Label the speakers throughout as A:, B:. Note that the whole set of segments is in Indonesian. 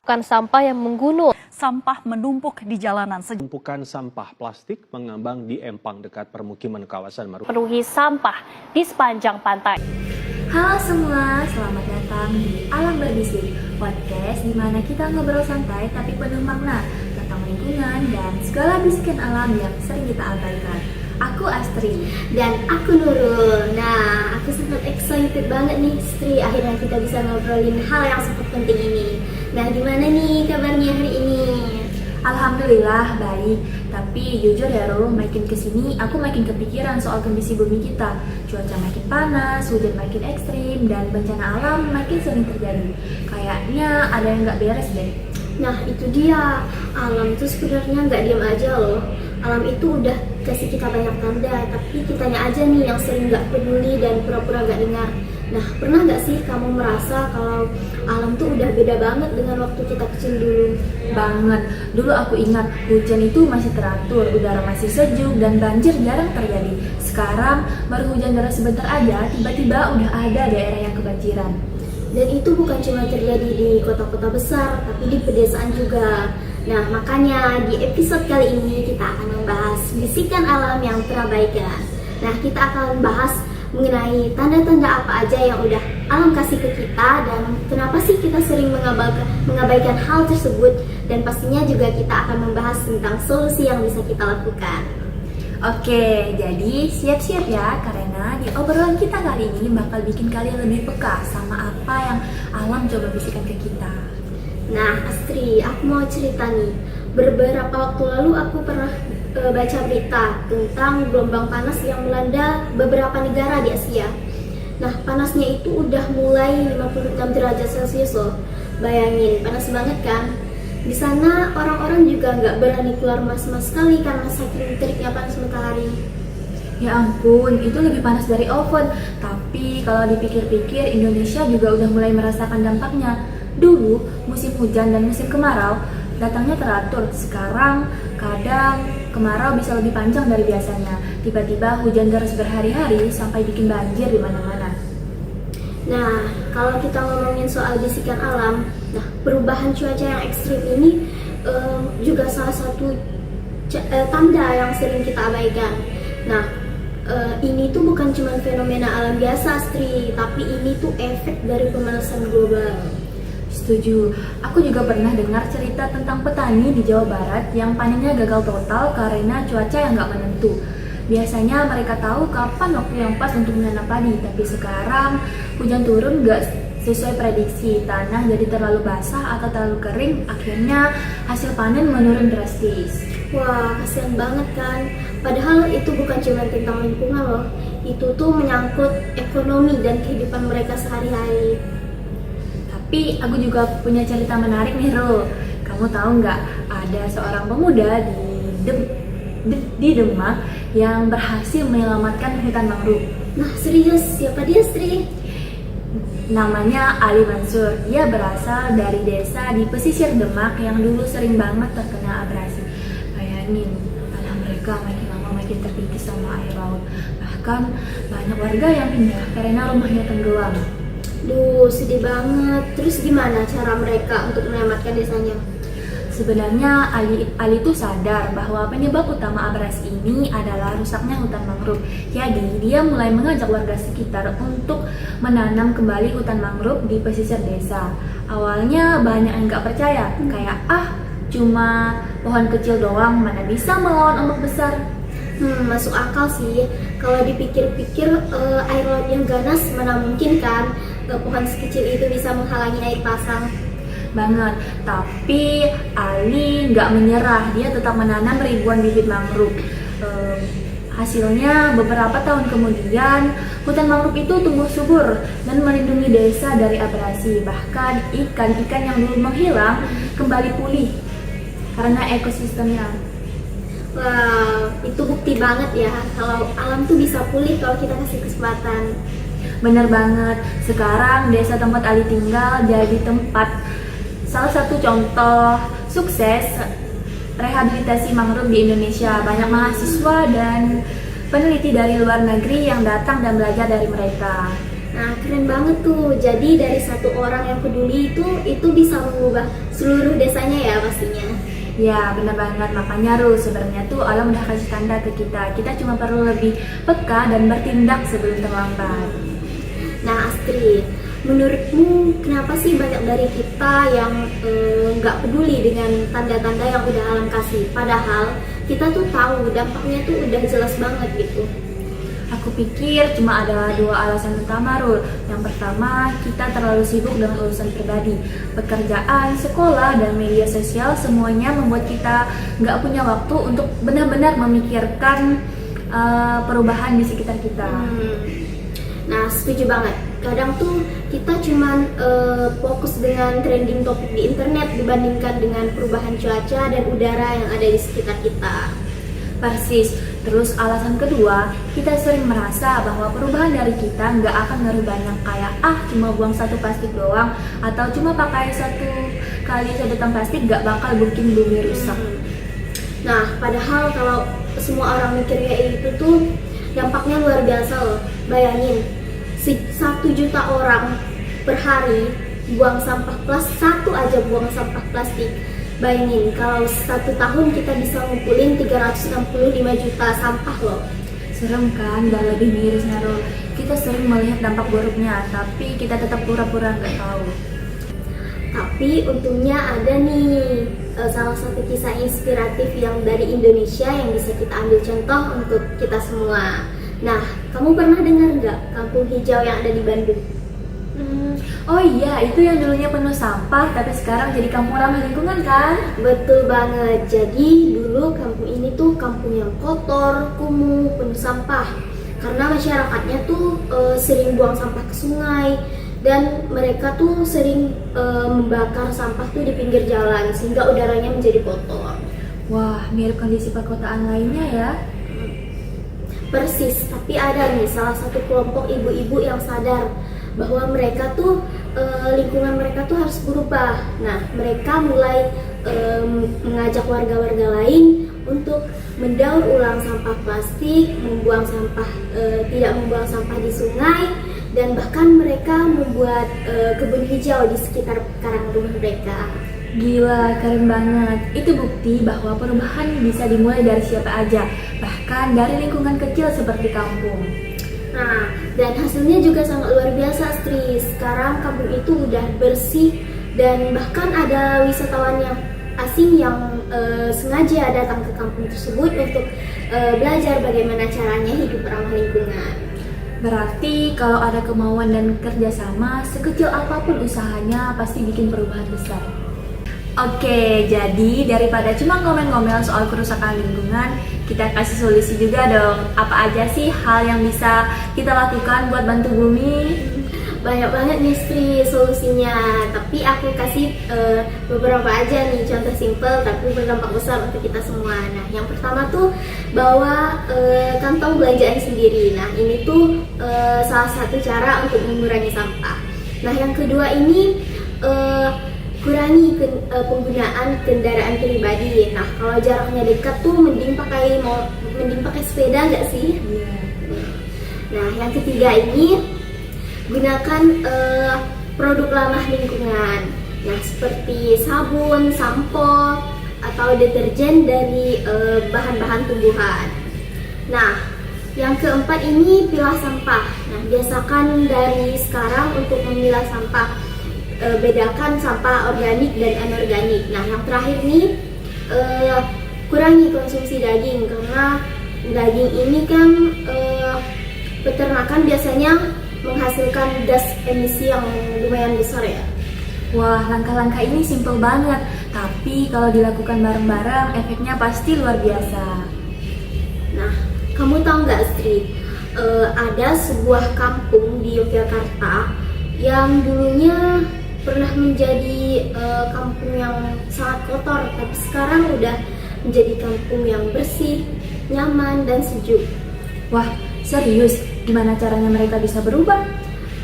A: Bukan sampah yang menggunung.
B: Sampah menumpuk di jalanan.
C: Tumpukan sampah plastik mengambang di empang dekat permukiman kawasan Marunda.
A: Penuhi sampah di sepanjang pantai.
D: Halo semua, selamat datang di Alam Berbisik, podcast di mana kita ngobrol santai tapi penuh makna tentang lingkungan dan segala bisikan alam yang sering kita abaikan. Aku Astri
E: dan aku Nurul. Nah, aku sangat excited banget nih, Astri. Akhirnya kita bisa ngobrolin hal yang sangat penting ini. Nah, gimana nih kabarnya hari ini?
D: Alhamdulillah baik, tapi jujur ya Rul, makin kesini aku makin kepikiran soal kondisi bumi kita. Cuaca makin panas, hujan makin ekstrim, dan bencana alam makin sering terjadi. Kayaknya ada yang nggak beres deh.
E: Nah, itu dia. Alam itu sebenarnya nggak diam aja loh. Alam itu udah kasih kita banyak tanda, tapi kitanya aja nih yang sering nggak peduli dan pura-pura nggak dengar. Nah, pernah nggak sih kamu merasa kalau alam tuh udah beda banget dengan waktu kita kecil dulu?
D: Banget. Dulu aku ingat hujan itu masih teratur, udara masih sejuk, dan banjir jarang terjadi. Sekarang baru hujan deras sebentar aja, tiba-tiba udah ada daerah yang kebanjiran.
E: Dan itu bukan cuma terjadi di kota-kota besar, tapi di pedesaan juga. Nah, makanya di episode kali ini kita akan membahas bisikan alam yang terabaikan. Nah, kita akan bahas mengenai tanda-tanda apa aja yang udah alam kasih ke kita dan kenapa sih kita sering mengabaikan hal tersebut, dan pastinya juga kita akan membahas tentang solusi yang bisa kita lakukan.
D: Oke, jadi siap-siap ya, karena di obrolan kita kali ini bakal bikin kalian lebih peka sama apa yang alam coba bisikan ke kita.
E: Nah, Astri, aku mau cerita nih. Beberapa waktu lalu aku pernah baca berita tentang gelombang panas yang melanda beberapa negara di Asia. Nah, panasnya itu udah mulai 56 derajat Celcius loh. Bayangin, panas banget kan? Di sana orang-orang juga nggak berani keluar rumah sama sekali karena saking teriknya panas matahari.
D: Ya ampun, itu lebih panas dari oven. Tapi kalau dipikir-pikir, Indonesia juga udah mulai merasakan dampaknya. Dulu, musim hujan dan musim kemarau datangnya teratur. Sekarang, kadang kemarau bisa lebih panjang dari biasanya. Tiba-tiba hujan deras berhari-hari sampai bikin banjir di mana-mana.
E: Nah, kalau kita ngomongin soal bisikan alam, nah perubahan cuaca yang ekstrim ini juga salah satu tanda yang sering kita abaikan. Nah, ini tuh bukan cuma fenomena alam biasa, Astri, tapi ini tuh efek dari pemanasan global.
D: Setuju. Aku juga pernah dengar cerita tentang petani di Jawa Barat yang panennya gagal total karena cuaca yang nggak menentu. Biasanya mereka tahu kapan waktu yang pas untuk menanam padi, tapi sekarang hujan turun nggak sesuai prediksi, tanah jadi terlalu basah atau terlalu kering, akhirnya hasil panen menurun drastis.
E: Wah, kasihan banget kan? Padahal itu bukan cuma tentang lingkungan loh, itu tuh menyangkut ekonomi dan kehidupan mereka sehari-hari.
D: Tapi aku juga punya cerita menarik nih, Ro. Kamu tahu nggak, ada seorang pemuda di Demak yang berhasil menyelamatkan hutan mangrove.
E: Nah, serius? Siapa dia, Stri?
D: Namanya Ali Mansur. Dia berasal dari desa di pesisir Demak yang dulu sering banget terkena abrasi. Bayangin, tanah mereka makin lama makin terkikis sama air laut. Bahkan banyak warga yang pindah karena rumahnya tenggelam.
E: Duh, sedih banget. Terus gimana cara mereka untuk menyelamatkan desanya?
D: Sebenarnya Ali itu sadar bahwa penyebab utama abrasi ini adalah rusaknya hutan mangrove. Jadi dia mulai mengajak warga sekitar untuk menanam kembali hutan mangrove di pesisir desa. Awalnya banyak yang nggak percaya, kayak cuma pohon kecil doang, mana bisa melawan ombak besar.
E: Masuk akal sih. Kalau dipikir-pikir air laut yang ganas, mana mungkin kan pohon sekecil itu bisa menghalangi air pasang.
D: Banget, tapi Ali nggak menyerah, dia tetap menanam ribuan bibit mangrove. Hasilnya beberapa tahun kemudian hutan mangrove itu tumbuh subur dan melindungi desa dari abrasi. Bahkan ikan-ikan yang dulu menghilang kembali pulih karena ekosistemnya.
E: Wow, itu bukti banget ya kalau alam tuh bisa pulih kalau kita kasih kesempatan.
D: Bener banget, sekarang desa tempat Ali tinggal jadi salah satu contoh sukses rehabilitasi mangrove di Indonesia. Banyak mahasiswa dan peneliti dari luar negeri yang datang dan belajar dari mereka.
E: Nah, keren banget tuh. Jadi dari satu orang yang peduli itu bisa mengubah seluruh desanya ya pastinya.
D: Ya, benar banget. Makanya Ru, sebenarnya tuh Allah udah kasih tanda ke kita. Kita cuma perlu lebih peka dan bertindak sebelum terlambat.
E: Nah, Astrid, menurutmu kenapa sih banyak dari kita yang nggak peduli dengan tanda-tanda yang udah alam kasih? Padahal kita tuh tahu dampaknya tuh udah jelas banget gitu.
D: Aku pikir cuma ada dua alasan utama, Rul. Yang pertama, kita terlalu sibuk dengan urusan pribadi. Pekerjaan, sekolah, dan media sosial semuanya membuat kita nggak punya waktu untuk benar-benar memikirkan perubahan di sekitar kita.
E: Nah, setuju banget. Kadang tuh kita cuman fokus dengan trending topik di internet dibandingkan dengan perubahan cuaca dan udara yang ada di sekitar kita.
D: Persis. Terus alasan kedua, kita sering merasa bahwa perubahan dari kita nggak akan ngaruh banyak, kayak cuma buang satu plastik doang atau cuma pakai satu kali sedotan plastik nggak bakal bikin bumi rusak.
E: Nah, padahal kalau semua orang mikirnya itu tuh dampaknya luar biasa loh. Bayangin, 1 juta orang per hari buang sampah plastik, satu aja buang sampah plastik. Bayangin, kalau 1 tahun kita bisa ngumpulin 365 juta sampah loh.
D: Serem kan, dan lebih mirisnya Rul, kita sering melihat dampak buruknya, tapi kita tetap pura-pura nggak tahu.
E: Tapi untungnya ada nih salah satu kisah inspiratif yang dari Indonesia yang bisa kita ambil contoh untuk kita semua. Nah, kamu pernah dengar nggak kampung hijau yang ada di Bandung?
D: Oh iya, itu yang dulunya penuh sampah, tapi sekarang jadi kampung ramah lingkungan kan?
E: Betul banget. Jadi dulu kampung ini tuh kampung yang kotor, kumuh, penuh sampah. Karena masyarakatnya tuh sering buang sampah ke sungai dan mereka tuh sering membakar sampah tuh di pinggir jalan sehingga udaranya menjadi kotor.
D: Wah, mirip kondisi perkotaan lainnya ya.
E: Persis, tapi ada nih salah satu kelompok ibu-ibu yang sadar bahwa mereka tuh lingkungan mereka tuh harus berubah. Nah, mereka mulai mengajak warga-warga lain untuk mendaur ulang sampah plastik, tidak membuang sampah di sungai, dan bahkan mereka membuat kebun hijau di sekitar pekarangan rumah mereka.
D: Gila, keren banget. Itu bukti bahwa perubahan bisa dimulai dari siapa aja, bahkan dari lingkungan kecil seperti kampung.
E: Nah, dan hasilnya juga sangat luar biasa, Astri. Sekarang kampung itu udah bersih dan bahkan ada wisatawan yang asing yang sengaja datang ke kampung tersebut untuk belajar bagaimana caranya hidup ramah lingkungan.
D: Berarti kalau ada kemauan dan kerjasama, sekecil apapun usahanya pasti bikin perubahan besar. Oke, jadi daripada cuma ngomel-ngomel soal kerusakan lingkungan, kita kasih solusi juga dong. Apa aja sih hal yang bisa kita lakukan buat bantu bumi?
E: Banyak banget nih, Stri, solusinya. Tapi aku kasih beberapa aja nih, contoh simple tapi berdampak besar untuk kita semua. Nah, yang pertama tuh bawa kantong belanjaan sendiri. Nah, ini tuh salah satu cara untuk mengurangi sampah. Nah, yang kedua ini kurangi penggunaan kendaraan pribadi. Nah, kalau jaraknya dekat tuh mending pakai sepeda nggak sih? Nah, yang ketiga ini gunakan produk ramah lingkungan. Nah, seperti sabun, sampo, atau deterjen dari bahan-bahan tumbuhan. Nah, yang keempat ini pilah sampah. Nah, biasakan dari sekarang untuk memilah sampah. Bedakan sampah organik dan anorganik. Nah, yang terakhir nih kurangi konsumsi daging, karena daging ini kan peternakan biasanya menghasilkan gas emisi yang lumayan besar ya.
D: Wah, langkah-langkah ini simple banget, tapi kalau dilakukan bareng-bareng efeknya pasti luar biasa.
E: Nah, kamu tahu nggak, Astrid? Ada sebuah kampung di Yogyakarta yang dulunya pernah menjadi kampung yang sangat kotor, tapi sekarang udah menjadi kampung yang bersih, nyaman, dan sejuk.
D: Wah, serius? Gimana caranya mereka bisa berubah?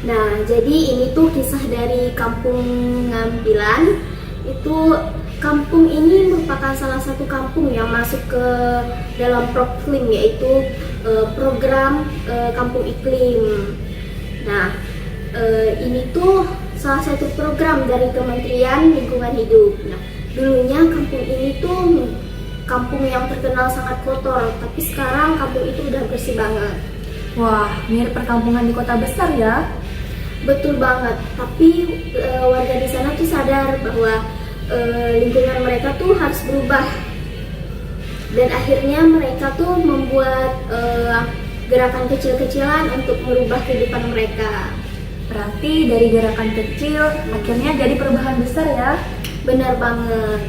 E: Nah, jadi ini tuh kisah dari Kampung Ngampilan. Itu kampung ini merupakan salah satu kampung yang masuk ke dalam Proklim, yaitu program Kampung Iklim. Nah, ini tuh salah satu program dari Kementerian Lingkungan Hidup. Nah, dulunya kampung ini tuh kampung yang terkenal sangat kotor, tapi sekarang kampung itu udah bersih banget.
D: Wah, mirip perkampungan di kota besar ya.
E: Betul banget, tapi warga di sana tuh sadar bahwa lingkungan mereka tuh harus berubah. Dan akhirnya mereka tuh membuat gerakan kecil-kecilan untuk merubah kehidupan mereka.
D: Berarti dari gerakan kecil akhirnya jadi perubahan besar ya.
E: Benar banget.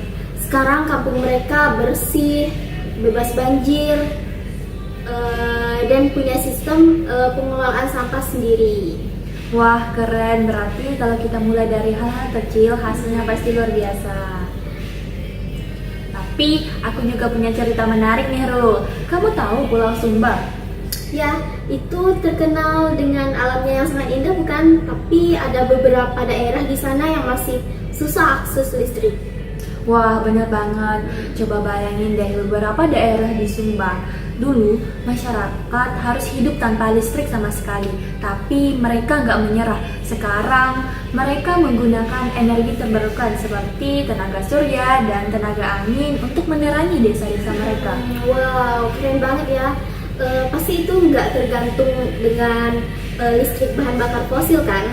E: Sekarang kampung mereka bersih, bebas banjir, dan punya sistem pengelolaan sampah sendiri.
D: Wah, keren. Berarti kalau kita mulai dari hal-hal kecil, hasilnya pasti luar biasa. Tapi aku juga punya cerita menarik nih, Rul. Kamu tahu Pulau Sumba?
E: Ya, itu terkenal dengan alamnya yang sangat indah bukan? Tapi ada beberapa daerah di sana yang masih susah akses listrik.
D: Wah, bener banget. Coba bayangin deh, beberapa daerah di Sumba. Dulu, masyarakat harus hidup tanpa listrik sama sekali. Tapi mereka nggak menyerah. Sekarang, mereka menggunakan energi terbarukan seperti tenaga surya dan tenaga angin untuk menerangi desa-desa mereka.
E: Wow, keren banget ya. Pasti itu nggak tergantung dengan listrik bahan bakar fosil kan?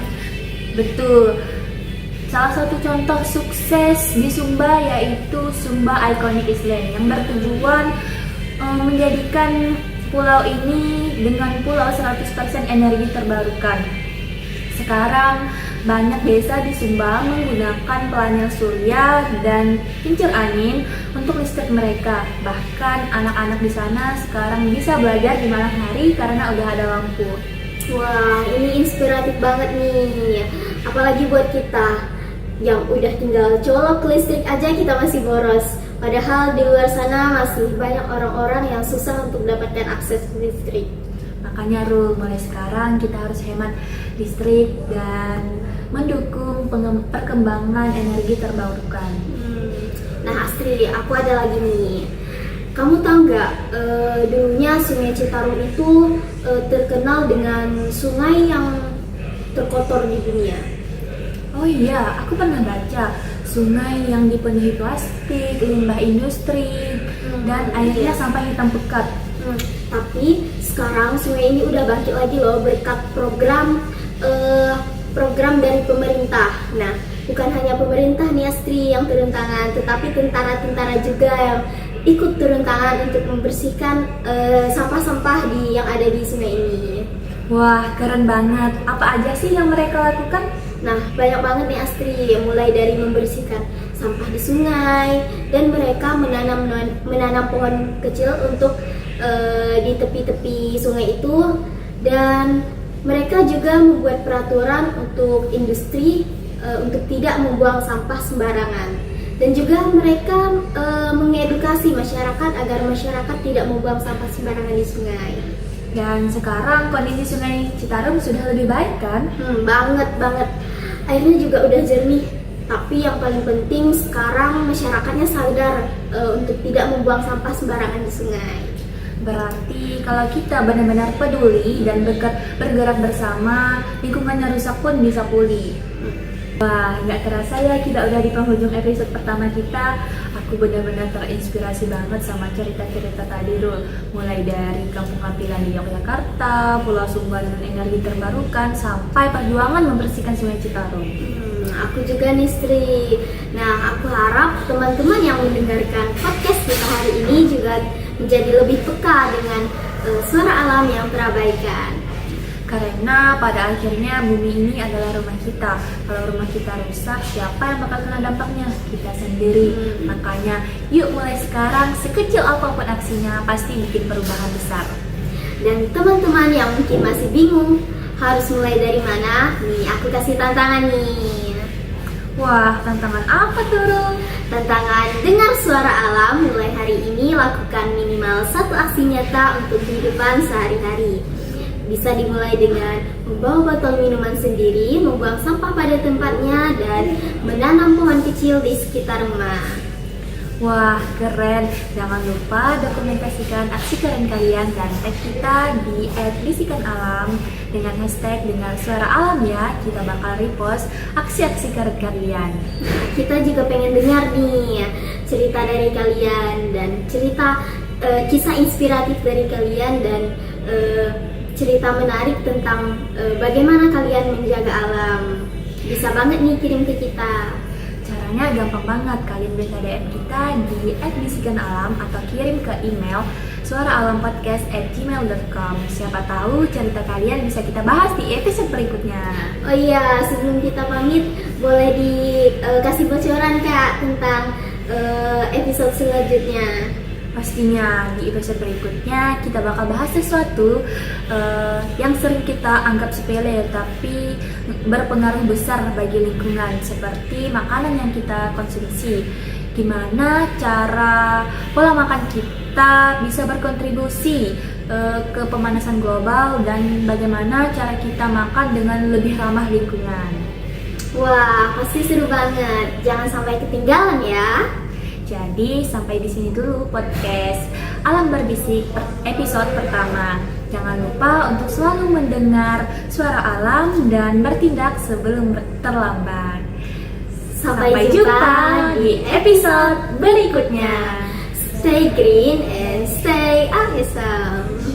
D: Betul. Salah satu contoh sukses di Sumba yaitu Sumba Iconic Island yang bertujuan menjadikan pulau ini dengan pulau 100% energi terbarukan. Sekarang banyak desa di Sumba menggunakan panel surya dan kincir angin untuk listrik mereka. Bahkan anak-anak di sana sekarang bisa belajar di malam hari karena udah ada lampu.
E: Wah, ini inspiratif banget nih. Apalagi buat kita yang udah tinggal colok listrik aja kita masih boros. Padahal di luar sana masih banyak orang-orang yang susah untuk mendapatkan akses listrik.
D: Makanya Rul, mulai sekarang kita harus hemat listrik dan mendukung perkembangan energi terbarukan.
E: Nah Astri, aku ada lagi nih. Kamu tahu nggak, dulunya Sungai Citarum itu terkenal dengan sungai yang terkotor di dunia.
D: Oh iya, aku pernah baca sungai yang dipenuhi plastik, limbah industri, dan airnya sampah hitam pekat.
E: Tapi sekarang sungai ini udah bangkit lagi loh berkat program dari pemerintah. Nah, bukan hanya pemerintah nih Astri yang turun tangan, tetapi tentara-tentara juga yang ikut turun tangan untuk membersihkan sampah-sampah yang ada di sungai ini.
D: Wah, keren banget. Apa aja sih yang mereka lakukan?
E: Nah, banyak banget nih Astri, mulai dari membersihkan sampah di sungai, dan mereka menanam pohon kecil untuk di tepi-tepi sungai itu, dan mereka juga membuat peraturan untuk industri untuk tidak membuang sampah sembarangan, dan juga mereka mengedukasi masyarakat agar masyarakat tidak membuang sampah sembarangan di sungai.
D: Dan sekarang kondisi Sungai Citarum sudah lebih baik kan?
E: Banget. Airnya juga udah jernih. Tapi yang paling penting sekarang masyarakatnya sadar untuk tidak membuang sampah sembarangan di sungai.
D: Berarti kalau kita benar-benar peduli dan bergerak bersama, lingkungannya rusak pun bisa pulih. Wah, nggak terasa ya kita udah di penghujung episode pertama kita. Aku benar-benar terinspirasi banget sama cerita-cerita tadi, Rul. Mulai dari kampung Kampilan di Yogyakarta, Pulau Sumba dengan energi terbarukan, sampai perjuangan membersihkan Sungai Citarum.
E: Aku juga nih Sri. Nah, aku harap teman-teman yang mendengarkan podcast kita hari ini juga menjadi lebih peka dengan suara alam yang terabaikan.
D: Karena pada akhirnya bumi ini adalah rumah kita. Kalau rumah kita rusak, siapa yang bakal kena dampaknya? Kita sendiri. Makanya yuk mulai sekarang, sekecil apapun aksinya pasti bikin perubahan besar.
E: Dan teman-teman yang mungkin masih bingung harus mulai dari mana? Nih, aku kasih tantangan nih.
D: Wah, tantangan apa tuh, Rum?
E: Tantangan dengar suara alam. Mulai hari ini lakukan minimal 1 aksi nyata untuk kehidupan sehari-hari. Bisa dimulai dengan membawa botol minuman sendiri, membuang sampah pada tempatnya, dan menanam pohon kecil di sekitar rumah.
D: Wah, keren. Jangan lupa dokumentasikan aksi keren kalian dan tag kita di @bisikan_alam dengan hashtag dengar suara alam ya. Kita bakal repost aksi-aksi keren kalian.
E: Kita juga pengen dengar nih cerita dari kalian dan cerita kisah inspiratif dari kalian dan cerita menarik tentang bagaimana kalian menjaga alam. Bisa banget nih kirim ke kita.
D: Caranya gampang banget, kalian bisa DM kita di @bisikan_alam atau kirim ke email suaraalampodcast@gmail.com. Siapa tahu cerita kalian bisa kita bahas di episode berikutnya.
E: Oh iya, sebelum kita pamit, boleh dikasih bocoran Kak tentang episode selanjutnya.
D: Pastinya di episode berikutnya kita bakal bahas sesuatu yang sering kita anggap sepele tapi berpengaruh besar bagi lingkungan, seperti makanan yang kita konsumsi. Gimana cara pola makan kita bisa berkontribusi ke pemanasan global dan bagaimana cara kita makan dengan lebih ramah lingkungan.
E: Wah, pasti seru banget. Jangan sampai ketinggalan ya.
D: Jadi sampai di sini dulu podcast Alam Berbisik episode pertama. Jangan lupa untuk selalu mendengar suara alam dan bertindak sebelum terlambat. Sampai jumpa di episode berikutnya.
E: Stay green and stay awesome.